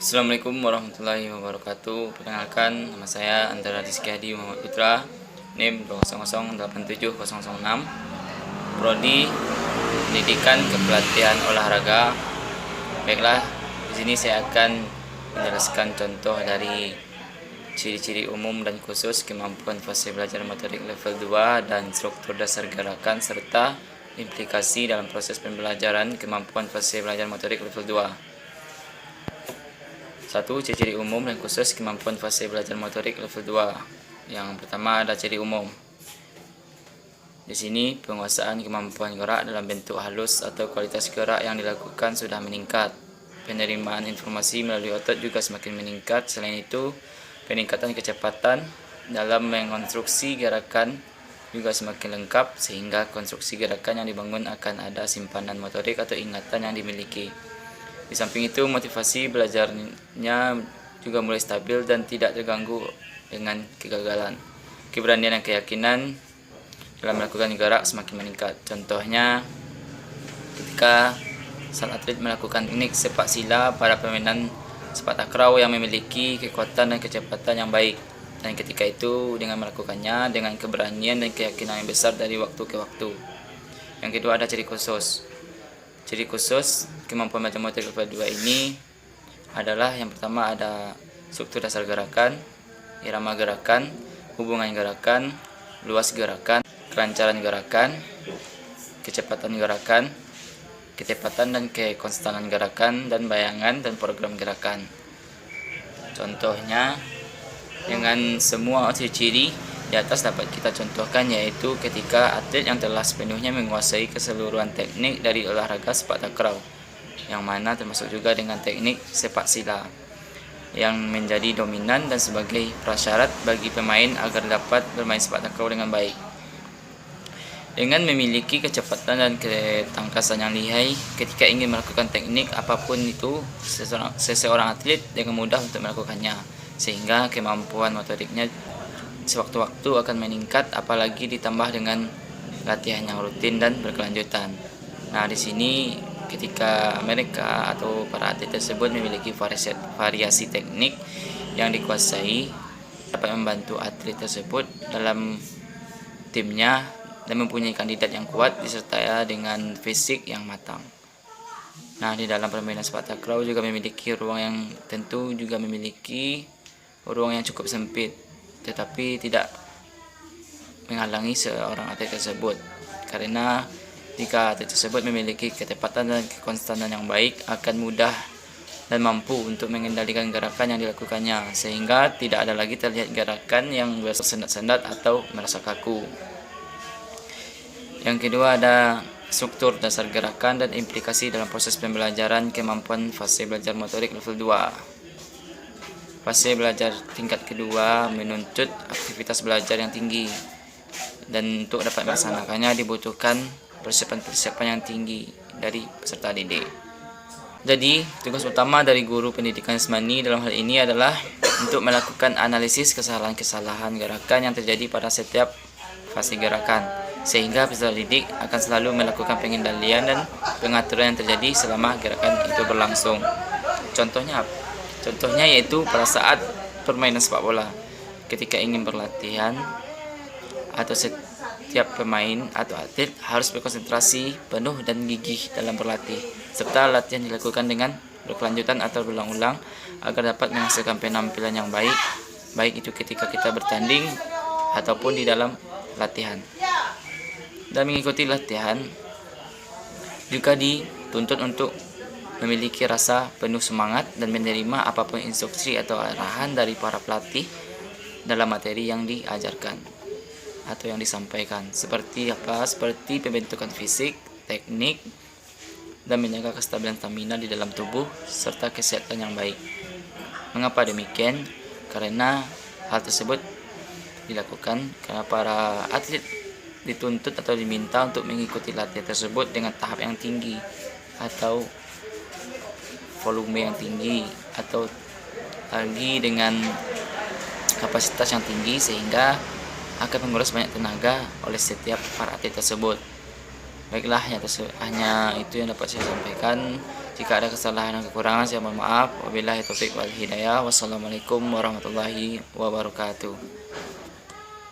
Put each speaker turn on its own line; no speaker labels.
Assalamualaikum warahmatullahi wabarakatuh. Perkenalkan, nama saya Antara Rizky Hadi Muhammad Putra, NIM 200870006, Prodi Pendidikan Kepelatihan Olahraga. Baiklah, di sini saya akan menjelaskan contoh dari ciri-ciri umum dan khusus kemampuan fase belajar motorik level 2 dan struktur dasar gerakan serta implikasi dalam proses pembelajaran kemampuan fase belajar motorik level 2. 1. Ciri umum dan khusus kemampuan fase belajar motorik level 2. Yang pertama ada ciri umum. Di sini penguasaan kemampuan gerak dalam bentuk halus atau kualitas gerak yang dilakukan sudah meningkat. Penerimaan informasi melalui otot juga semakin meningkat. Selain itu, peningkatan kecepatan dalam mengonstruksi gerakan juga semakin lengkap, sehingga konstruksi gerakan yang dibangun akan ada simpanan motorik atau ingatan yang dimiliki. Di samping itu, motivasi belajarnya juga mulai stabil dan tidak terganggu dengan kegagalan. Keberanian dan keyakinan dalam melakukan gerak semakin meningkat. Contohnya, ketika sang atlet melakukan teknik sepak sila, para permainan sepak takraw yang memiliki kekuatan dan kecepatan yang baik. Dan ketika itu, dengan melakukannya dengan keberanian dan keyakinan yang besar dari waktu ke waktu. Yang kedua ada ciri khusus. Ciri khusus kemampuan belajar motorik level 2 ini adalah yang pertama ada struktur dasar gerakan, irama gerakan, hubungan gerakan, luas gerakan, kelancaran gerakan, kecepatan gerakan, ketepatan dan kekonstanan gerakan, dan bayangan dan program gerakan. Contohnya, dengan semua ciri-ciri di atas dapat kita contohkan, yaitu ketika atlet yang telah sepenuhnya menguasai keseluruhan teknik dari olahraga sepak takraw, yang mana termasuk juga dengan teknik sepak sila, yang menjadi dominan dan sebagai prasyarat bagi pemain agar dapat bermain sepak takraw dengan baik. Dengan memiliki kecepatan dan ketangkasan yang lihai ketika ingin melakukan teknik apapun itu, seseorang atlet dengan mudah untuk melakukannya, sehingga kemampuan motoriknya sewaktu-waktu akan meningkat, apalagi ditambah dengan latihan yang rutin dan berkelanjutan. Nah, di sini ketika mereka atau para atlet tersebut memiliki variasi teknik yang dikuasai, dapat membantu atlet tersebut dalam timnya dan mempunyai kandidat yang kuat disertai dengan fisik yang matang. Nah, di dalam permainan sepak takraw juga memiliki ruang yang tentu juga memiliki ruang yang cukup sempit, tetapi tidak menghalangi seorang atlet tersebut, karena jika atlet tersebut memiliki ketepatan dan kekonstanan yang baik, akan mudah dan mampu untuk mengendalikan gerakan yang dilakukannya, sehingga tidak ada lagi terlihat gerakan yang bersendat-sendat atau merasa kaku. Yang kedua ada struktur dasar gerakan dan implikasi dalam proses pembelajaran kemampuan fase belajar motorik level 2. Fase belajar tingkat kedua menuntut aktivitas belajar yang tinggi, dan untuk dapat melaksanakannya dibutuhkan persiapan-persiapan yang tinggi dari peserta didik. Jadi, tugas utama dari guru pendidikan jasmani dalam hal ini adalah untuk melakukan analisis kesalahan-kesalahan gerakan yang terjadi pada setiap fase gerakan, sehingga peserta didik akan selalu melakukan pengendalian dan pengaturan yang terjadi selama gerakan itu berlangsung. Contohnya yaitu pada saat permainan sepak bola, ketika ingin berlatihan atau setiap pemain atau atlet harus berkonsentrasi penuh dan gigih dalam berlatih, serta latihan dilakukan dengan berkelanjutan atau berulang-ulang agar dapat menghasilkan penampilan yang baik, baik itu ketika kita bertanding ataupun di dalam latihan. Dan mengikuti latihan juga dituntut untuk memiliki rasa penuh semangat dan menerima apapun instruksi atau arahan dari para pelatih dalam materi yang diajarkan atau yang disampaikan. Seperti pembentukan fisik, teknik, dan menjaga kestabilan stamina di dalam tubuh serta kesehatan yang baik. Mengapa demikian? Karena hal tersebut dilakukan karena para atlet dituntut atau diminta untuk mengikuti latihan tersebut dengan tahap yang tinggi atau volume yang tinggi, atau lagi dengan kapasitas yang tinggi, sehingga akan menguras banyak tenaga oleh setiap para atlet tersebut. Baiklah, hanya itu yang dapat saya sampaikan. Jika ada kesalahan dan kekurangan saya mohon maaf. Wabillahi taufik wal hidayah. Wassalamualaikum warahmatullahi wabarakatuh.